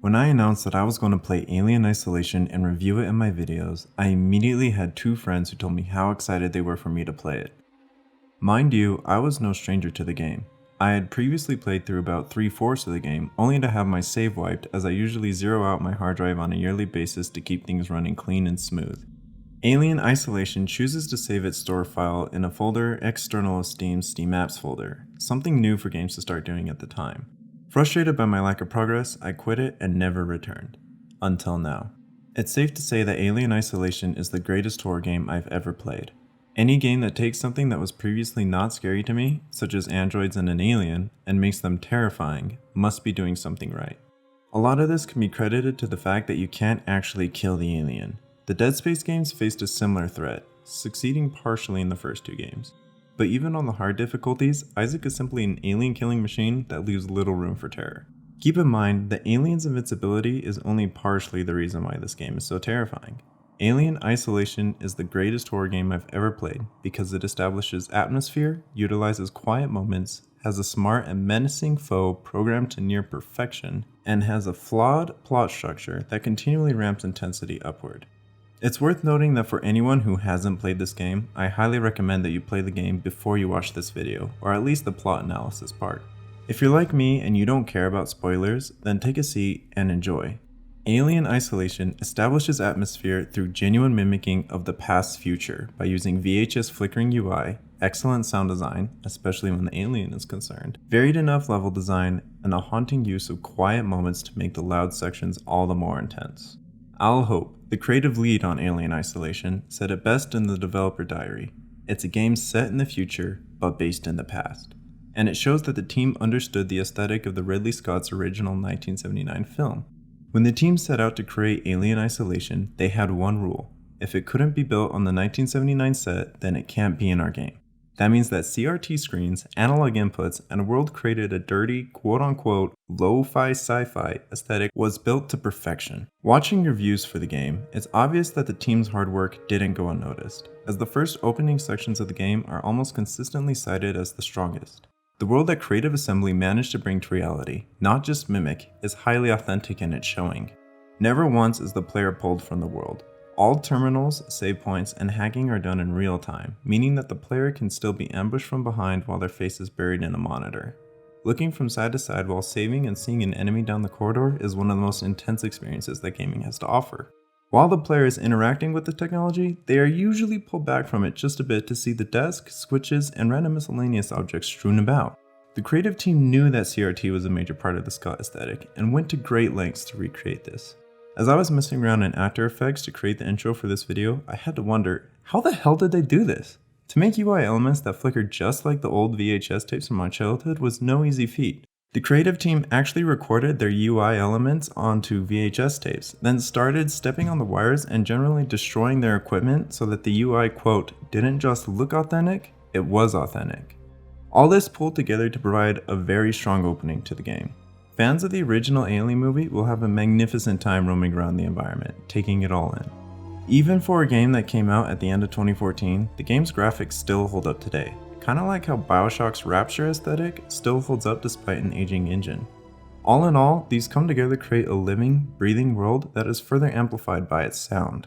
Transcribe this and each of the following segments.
When I announced that I was going to play Alien Isolation and review it in my videos, I immediately had two friends who told me how excited they were for me to play it. Mind you, I was no stranger to the game. I had previously played through about 3/4 of the game, only to have my save wiped, as I usually zero out my hard drive on a yearly basis to keep things running clean and smooth. Alien Isolation chooses to save its store file in a folder external of Steam's Steam Apps folder, something new for games to start doing at the time. Frustrated by my lack of progress, I quit it and never returned. Until now. It's safe to say that Alien Isolation is the greatest horror game I've ever played. Any game that takes something that was previously not scary to me, such as androids and an alien, and makes them terrifying, must be doing something right. A lot of this can be credited to the fact that you can't actually kill the alien. The Dead Space games faced a similar threat, succeeding partially in the first two games. But even on the hard difficulties, Isaac is simply an alien killing machine that leaves little room for terror. Keep in mind that Alien's invincibility is only partially the reason why this game is so terrifying. Alien Isolation is the greatest horror game I've ever played because it establishes atmosphere, utilizes quiet moments, has a smart and menacing foe programmed to near perfection, and has a flawed plot structure that continually ramps intensity upward. It's worth noting that for anyone who hasn't played this game, I highly recommend that you play the game before you watch this video, or at least the plot analysis part. If you're like me and you don't care about spoilers, then take a seat and enjoy. Alien Isolation establishes atmosphere through genuine mimicking of the past future by using VHS flickering UI, excellent sound design, especially when the alien is concerned, varied enough level design, and a haunting use of quiet moments to make the loud sections all the more intense. Al Hope, the creative lead on Alien Isolation, said it best in the developer diary. It's a game set in the future, but based in the past. And it shows that the team understood the aesthetic of the Ridley Scott's original 1979 film. When the team set out to create Alien Isolation, they had one rule. If it couldn't be built on the 1979 set, then it can't be in our game. That means that CRT screens, analog inputs, and a world created a dirty, quote-unquote, lo-fi sci-fi aesthetic was built to perfection. Watching reviews for the game, it's obvious that the team's hard work didn't go unnoticed, as the first opening sections of the game are almost consistently cited as the strongest. The world that Creative Assembly managed to bring to reality, not just mimic, is highly authentic in its showing. Never once is the player pulled from the world. All terminals, save points, and hacking are done in real time, meaning that the player can still be ambushed from behind while their face is buried in a monitor. Looking from side to side while saving and seeing an enemy down the corridor is one of the most intense experiences that gaming has to offer. While the player is interacting with the technology, they are usually pulled back from it just a bit to see the desk, switches, and random miscellaneous objects strewn about. The creative team knew that CRT was a major part of the Scott aesthetic and went to great lengths to recreate this. As I was messing around in After Effects to create the intro for this video, I had to wonder, how the hell did they do this? To make UI elements that flicker just like the old VHS tapes from my childhood was no easy feat. The creative team actually recorded their UI elements onto VHS tapes, then started stepping on the wires and generally destroying their equipment so that the UI, quote, didn't just look authentic, it was authentic. All this pulled together to provide a very strong opening to the game. Fans of the original Alien movie will have a magnificent time roaming around the environment, taking it all in. Even for a game that came out at the end of 2014, the game's graphics still hold up today, kinda like how BioShock's Rapture aesthetic still holds up despite an aging engine. All in all, these come together to create a living, breathing world that is further amplified by its sound.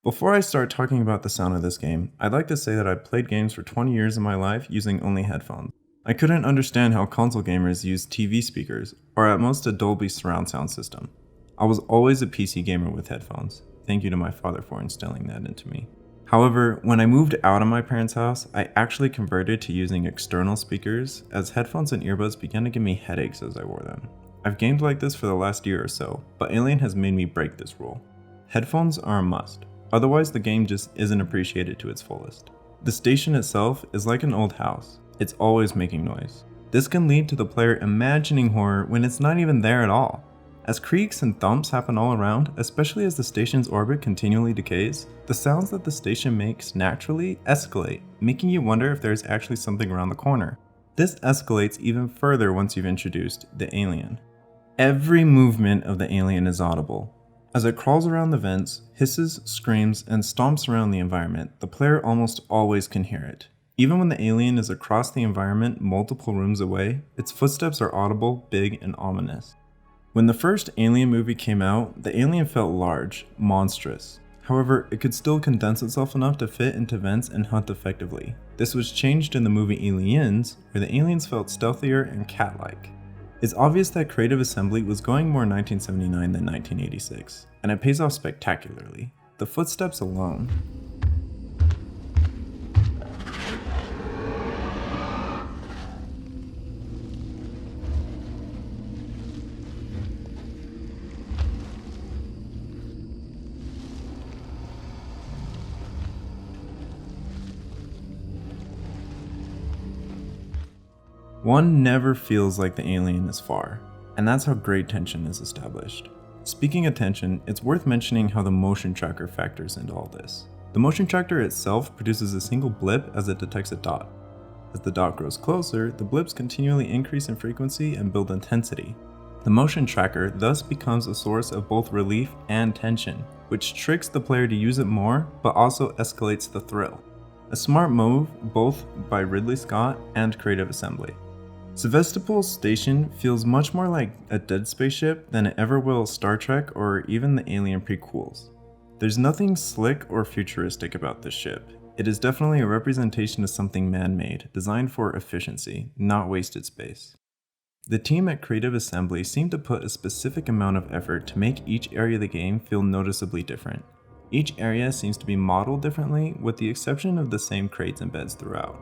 Before I start talking about the sound of this game, I'd like to say that I've played games for 20 years of my life using only headphones. I couldn't understand how console gamers use TV speakers, or at most a Dolby surround sound system. I was always a PC gamer with headphones. Thank you to my father for instilling that into me. However, when I moved out of my parents' house, I actually converted to using external speakers, as headphones and earbuds began to give me headaches as I wore them. I've gamed like this for the last year or so, but Alien has made me break this rule. Headphones are a must, otherwise the game just isn't appreciated to its fullest. The station itself is like an old house. It's always making noise. This can lead to the player imagining horror when it's not even there at all. As creaks and thumps happen all around, especially as the station's orbit continually decays, the sounds that the station makes naturally escalate, making you wonder if there's actually something around the corner. This escalates even further once you've introduced the alien. Every movement of the alien is audible. As it crawls around the vents, hisses, screams, and stomps around the environment, the player almost always can hear it. Even when the alien is across the environment multiple rooms away, its footsteps are audible, big, and ominous. When the first Alien movie came out, the alien felt large, monstrous. However, it could still condense itself enough to fit into vents and hunt effectively. This was changed in the movie Aliens, where the aliens felt stealthier and cat-like. It's obvious that Creative Assembly was going more 1979 than 1986, and it pays off spectacularly. The footsteps alone. One never feels like the alien is far, and that's how great tension is established. Speaking of tension, it's worth mentioning how the motion tracker factors into all this. The motion tracker itself produces a single blip as it detects a dot. As the dot grows closer, the blips continually increase in frequency and build intensity. The motion tracker thus becomes a source of both relief and tension, which tricks the player to use it more, but also escalates the thrill. A smart move both by Ridley Scott and Creative Assembly. Sevastopol Station feels much more like a Dead Space ship than it ever will Star Trek or even the Alien prequels. There's nothing slick or futuristic about this ship. It is definitely a representation of something man-made, designed for efficiency, not wasted space. The team at Creative Assembly seemed to put a specific amount of effort to make each area of the game feel noticeably different. Each area seems to be modeled differently, with the exception of the same crates and beds throughout.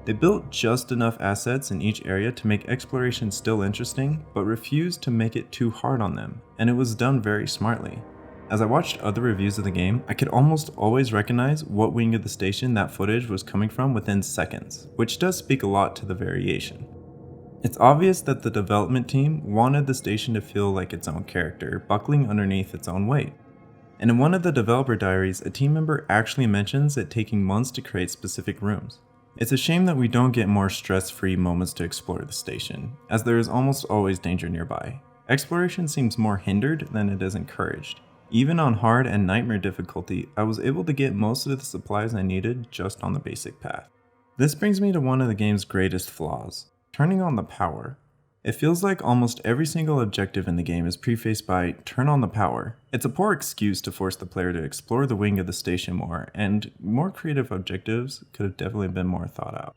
They built just enough assets in each area to make exploration still interesting, but refused to make it too hard on them, and it was done very smartly. As I watched other reviews of the game, I could almost always recognize what wing of the station that footage was coming from within seconds, which does speak a lot to the variation. It's obvious that the development team wanted the station to feel like its own character, buckling underneath its own weight. And in one of the developer diaries, a team member actually mentions it taking months to create specific rooms. It's a shame that we don't get more stress-free moments to explore the station, as there is almost always danger nearby. Exploration seems more hindered than it is encouraged. Even on hard and nightmare difficulty, I was able to get most of the supplies I needed just on the basic path. This brings me to one of the game's greatest flaws, turning on the power. It feels like almost every single objective in the game is prefaced by "turn on the power." It's a poor excuse to force the player to explore the wing of the station more, and more creative objectives could have definitely been more thought out.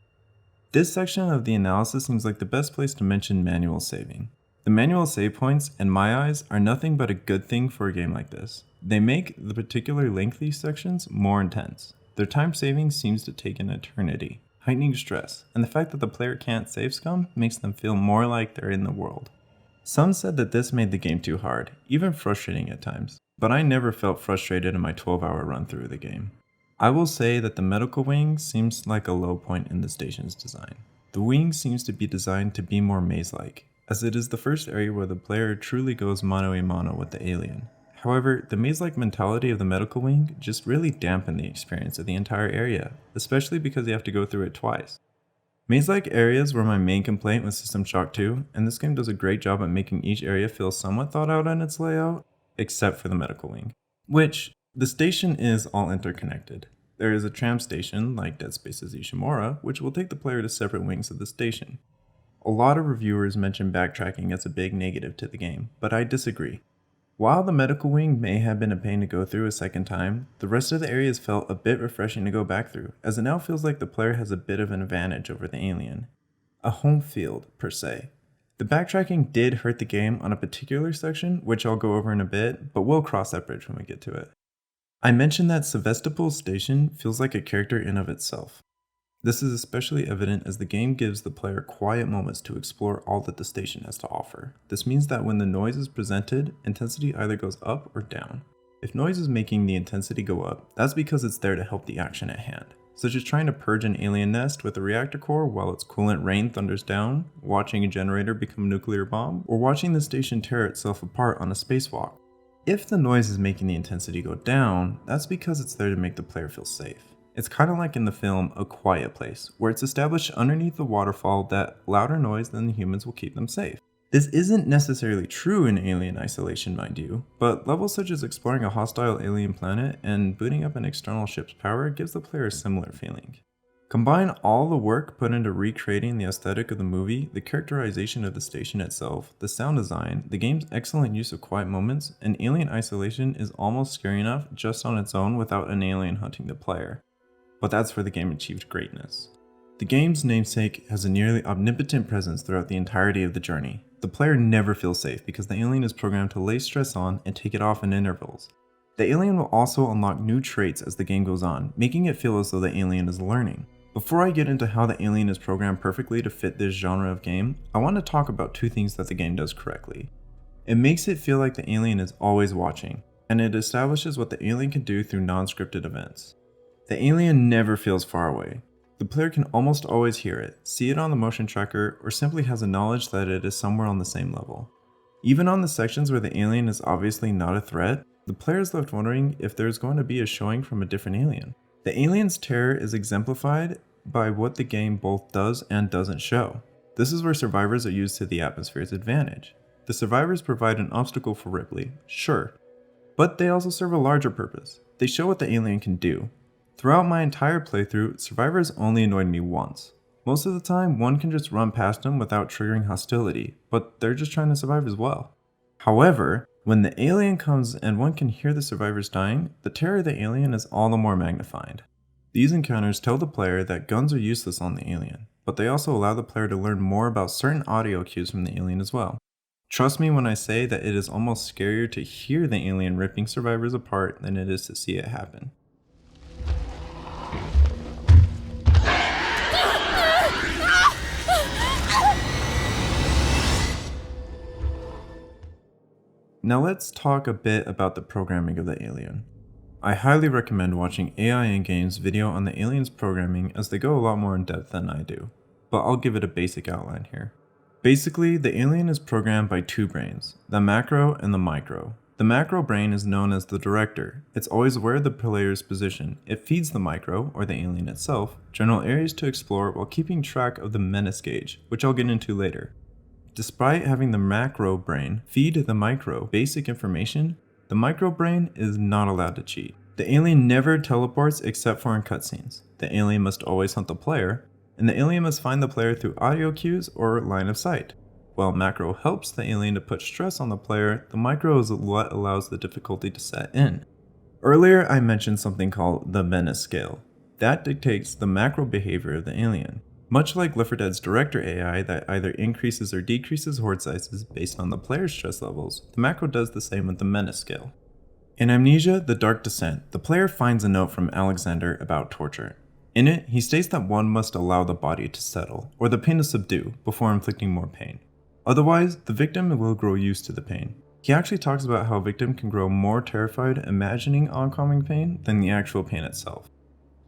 This section of the analysis seems like the best place to mention manual saving. The manual save points, in my eyes, are nothing but a good thing for a game like this. They make the particularly lengthy sections more intense. Their time saving seems to take an eternity, heightening stress, and the fact that the player can't save scum makes them feel more like they're in the world. Some said that this made the game too hard, even frustrating at times, but I never felt frustrated in my 12-hour run through the game. I will say that the medical wing seems like a low point in the station's design. The wing seems to be designed to be more maze-like, as it is the first area where the player truly goes mano-a-mano with the alien. However, the maze-like mentality of the medical wing just really dampened the experience of the entire area, especially because you have to go through it twice. Maze-like areas were my main complaint with System Shock 2, and this game does a great job at making each area feel somewhat thought out in its layout, except for the medical wing. Which, the station is all interconnected. There is a tram station, like Dead Space's Ishimura, which will take the player to separate wings of the station. A lot of reviewers mention backtracking as a big negative to the game, but I disagree. While the medical wing may have been a pain to go through a second time, the rest of the areas felt a bit refreshing to go back through, as it now feels like the player has a bit of an advantage over the alien. A home field, per se. The backtracking did hurt the game on a particular section, which I'll go over in a bit, but we'll cross that bridge when we get to it. I mentioned that Sevastopol Station feels like a character in of itself. This is especially evident as the game gives the player quiet moments to explore all that the station has to offer. This means that when the noise is presented, intensity either goes up or down. If noise is making the intensity go up, that's because it's there to help the action at hand, such as trying to purge an alien nest with a reactor core while its coolant rain thunders down, watching a generator become a nuclear bomb, or watching the station tear itself apart on a spacewalk. If the noise is making the intensity go down, that's because it's there to make the player feel safe. It's kind of like in the film A Quiet Place, where it's established underneath the waterfall that louder noise than the humans will keep them safe. This isn't necessarily true in Alien Isolation, mind you, but levels such as exploring a hostile alien planet and booting up an external ship's power gives the player a similar feeling. Combine all the work put into recreating the aesthetic of the movie, the characterization of the station itself, the sound design, the game's excellent use of quiet moments, and Alien Isolation is almost scary enough just on its own without an alien hunting the player. But that's where the game achieved greatness. The game's namesake has a nearly omnipotent presence throughout the entirety of the journey. The player never feels safe because the alien is programmed to lay stress on and take it off in intervals. The alien will also unlock new traits as the game goes on, making it feel as though the alien is learning. Before I get into how the alien is programmed perfectly to fit this genre of game, I want to talk about two things that the game does correctly. It makes it feel like the alien is always watching, and it establishes what the alien can do through non-scripted events. The alien never feels far away. The player can almost always hear it, see it on the motion tracker, or simply has a knowledge that it is somewhere on the same level. Even on the sections where the alien is obviously not a threat, the player is left wondering if there is going to be a showing from a different alien. The alien's terror is exemplified by what the game both does and doesn't show. This is where survivors are used to the atmosphere's advantage. The survivors provide an obstacle for Ripley, sure, but they also serve a larger purpose. They show what the alien can do. Throughout my entire playthrough, survivors only annoyed me once. Most of the time, one can just run past them without triggering hostility, but they're just trying to survive as well. However, when the alien comes and one can hear the survivors dying, the terror of the alien is all the more magnified. These encounters tell the player that guns are useless on the alien, but they also allow the player to learn more about certain audio cues from the alien as well. Trust me when I say that it is almost scarier to hear the alien ripping survivors apart than it is to see it happen. Now let's talk a bit about the programming of the alien. I highly recommend watching AI in Games video on the alien's programming as they go a lot more in depth than I do, but I'll give it a basic outline here. Basically, the alien is programmed by two brains, the macro and the micro. The macro brain is known as the director. It's always aware of the player's position. It feeds the micro, or the alien itself, general areas to explore while keeping track of the menace gauge, which I'll get into later. Despite having the macro brain feed the micro basic information, the micro brain is not allowed to cheat. The alien never teleports except for in cutscenes. The alien must always hunt the player, and the alien must find the player through audio cues or line of sight. While macro helps the alien to put stress on the player, the micro is what allows the difficulty to set in. Earlier I mentioned something called the menace scale. That dictates the macro behavior of the alien. Much like Left 4 Dead's director AI that either increases or decreases horde sizes based on the player's stress levels, the macro does the same with the menace scale. In Amnesia: The Dark Descent, the player finds a note from Alexander about torture. In it, he states that one must allow the body to settle, or the pain to subdue, before inflicting more pain. Otherwise, the victim will grow used to the pain. He actually talks about how a victim can grow more terrified imagining oncoming pain than the actual pain itself.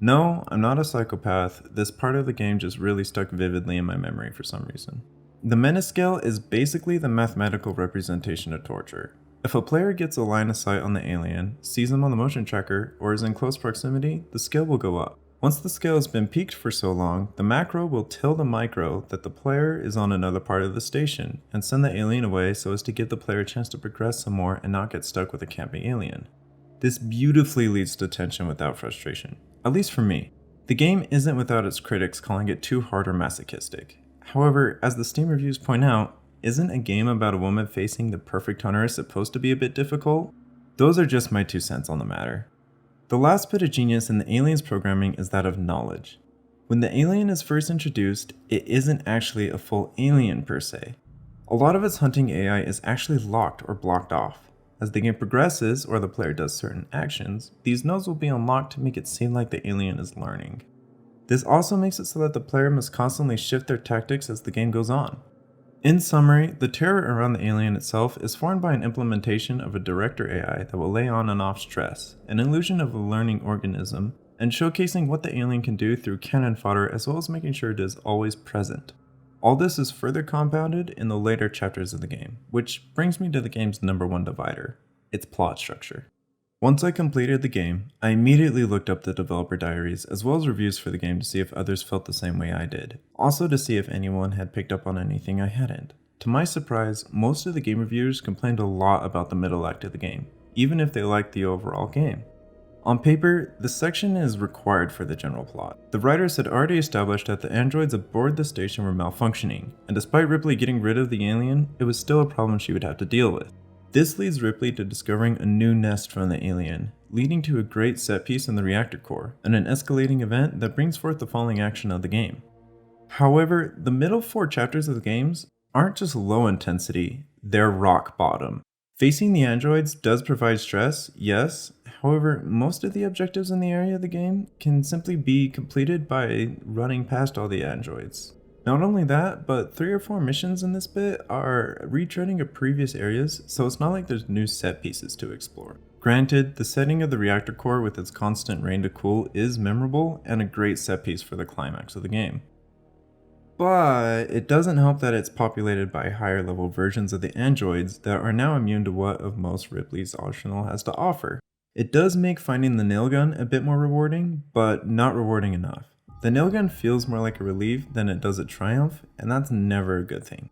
No, I'm not a psychopath. This part of the game just really stuck vividly in my memory for some reason. The menace scale is basically the mathematical representation of torture. If a player gets a line of sight on the alien, sees them on the motion tracker, or is in close proximity, the scale will go up. Once the scale has been peaked for so long, the macro will tell the micro that the player is on another part of the station, and send the alien away so as to give the player a chance to progress some more and not get stuck with a camping alien. This beautifully leads to tension without frustration. At least for me. The game isn't without its critics calling it too hard or masochistic. However, as the Steam reviews point out, isn't a game about a woman facing the perfect hunter supposed to be a bit difficult? Those are just my 2 cents on the matter. The last bit of genius in the alien's programming is that of knowledge. When the alien is first introduced, it isn't actually a full alien per se. A lot of its hunting AI is actually locked or blocked off. As the game progresses, or the player does certain actions, these nodes will be unlocked to make it seem like the alien is learning. This also makes it so that the player must constantly shift their tactics as the game goes on. In summary, the terror around the alien itself is formed by an implementation of a director AI that will lay on and off stress, an illusion of a learning organism, and showcasing what the alien can do through cannon fodder as well as making sure it is always present. All this is further compounded in the later chapters of the game, which brings me to the game's #1 divider, its plot structure. Once I completed the game, I immediately looked up the developer diaries as well as reviews for the game to see if others felt the same way I did, also to see if anyone had picked up on anything I hadn't. To my surprise, most of the game reviewers complained a lot about the middle act of the game, even if they liked the overall game. On paper, this section is required for the general plot. The writers had already established that the androids aboard the station were malfunctioning, and despite Ripley getting rid of the alien, it was still a problem she would have to deal with. This leads Ripley to discovering a new nest from the alien, leading to a great set piece in the reactor core, and an escalating event that brings forth the falling action of the game. However, the middle 4 chapters of the games aren't just low intensity, they're rock bottom. Facing the androids does provide stress, yes, however, most of the objectives in the area of the game can simply be completed by running past all the androids. Not only that, but 3 or 4 missions in this bit are retreading of previous areas, so it's not like there's new set pieces to explore. Granted, the setting of the reactor core with its constant rain to cool is memorable and a great set piece for the climax of the game. But it doesn't help that it's populated by higher level versions of the androids that are now immune to what of most Ripley's arsenal has to offer. It does make finding the nail gun a bit more rewarding, but not rewarding enough. The nail gun feels more like a relief than it does a triumph, and that's never a good thing.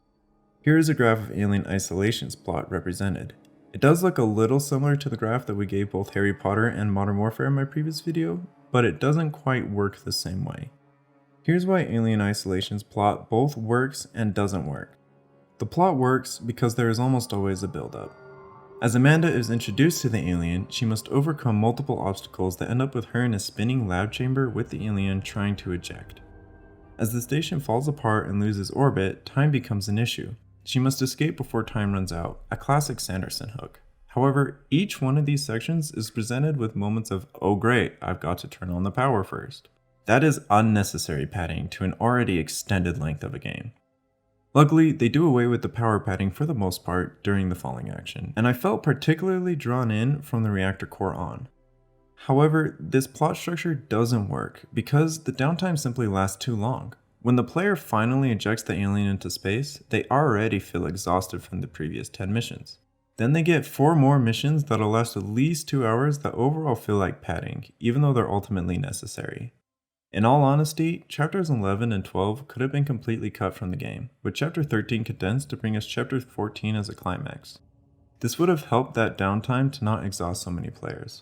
Here is a graph of Alien Isolation's plot represented. It does look a little similar to the graph that we gave both Harry Potter and Modern Warfare in my previous video, but it doesn't quite work the same way. Here's why Alien Isolation's plot both works and doesn't work. The plot works because there is almost always a build-up. As Amanda is introduced to the alien, she must overcome multiple obstacles that end up with her in a spinning lab chamber with the alien trying to eject. As the station falls apart and loses orbit, time becomes an issue. She must escape before time runs out, a classic Sanderson hook. However, each one of these sections is presented with moments of, oh great, I've got to turn on the power first. That is unnecessary padding to an already extended length of a game. Luckily, they do away with the power padding for the most part during the falling action, and I felt particularly drawn in from the reactor core on. However, this plot structure doesn't work because the downtime simply lasts too long. When the player finally ejects the alien into space, they already feel exhausted from the previous 10 missions. Then they get 4 more missions that'll last at least 2 hours that overall feel like padding, even though they're ultimately necessary. In all honesty, chapters 11 and 12 could have been completely cut from the game, with chapter 13 condensed to bring us chapter 14 as a climax. This would have helped that downtime to not exhaust so many players.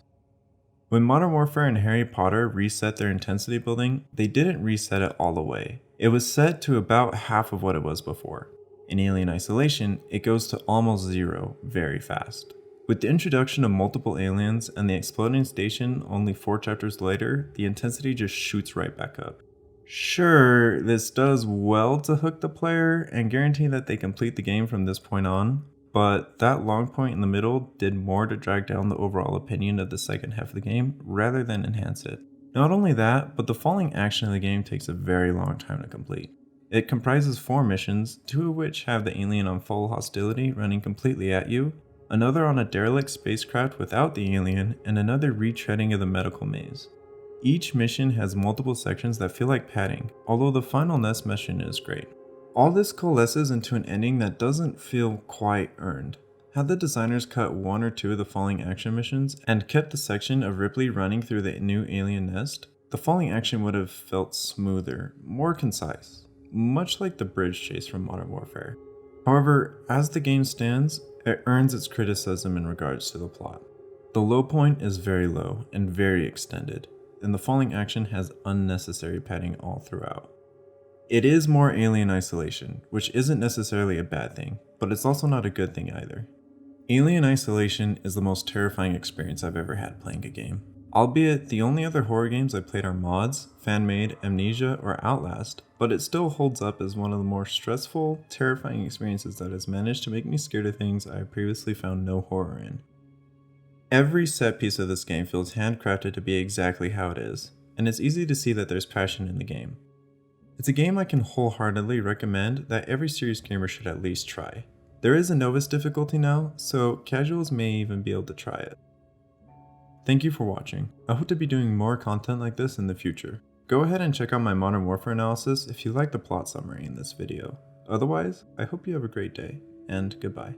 When Modern Warfare and Harry Potter reset their intensity building, they didn't reset it all the way. It was set to about half of what it was before. In Alien Isolation, it goes to almost 0 very fast. With the introduction of multiple aliens and the exploding station only 4 chapters later, the intensity just shoots right back up. Sure, this does well to hook the player and guarantee that they complete the game from this point on, but that long point in the middle did more to drag down the overall opinion of the second half of the game rather than enhance it. Not only that, but the falling action of the game takes a very long time to complete. It comprises 4 missions, 2 of which have the alien on full hostility running completely at you, another on a derelict spacecraft without the alien, and another retreading of the medical maze. Each mission has multiple sections that feel like padding, although the final nest mission is great. All this coalesces into an ending that doesn't feel quite earned. Had the designers cut 1 or 2 of the falling action missions and kept the section of Ripley running through the new alien nest, the falling action would have felt smoother, more concise, much like the bridge chase from Modern Warfare. However, as the game stands, it earns its criticism in regards to the plot. The low point is very low and very extended, and the falling action has unnecessary padding all throughout. It is more Alien Isolation, which isn't necessarily a bad thing, but it's also not a good thing either. Alien Isolation is the most terrifying experience I've ever had playing a game. Albeit the only other horror games I played are mods, fan-made, Amnesia, or Outlast, but it still holds up as one of the more stressful, terrifying experiences that has managed to make me scared of things I previously found no horror in. Every set piece of this game feels handcrafted to be exactly how it is, and it's easy to see that there's passion in the game. It's a game I can wholeheartedly recommend that every serious gamer should at least try. There is a novice difficulty now, so casuals may even be able to try it. Thank you for watching. I hope to be doing more content like this in the future. Go ahead and check out my Modern Warfare analysis if you like the plot summary in this video. Otherwise, I hope you have a great day, and goodbye.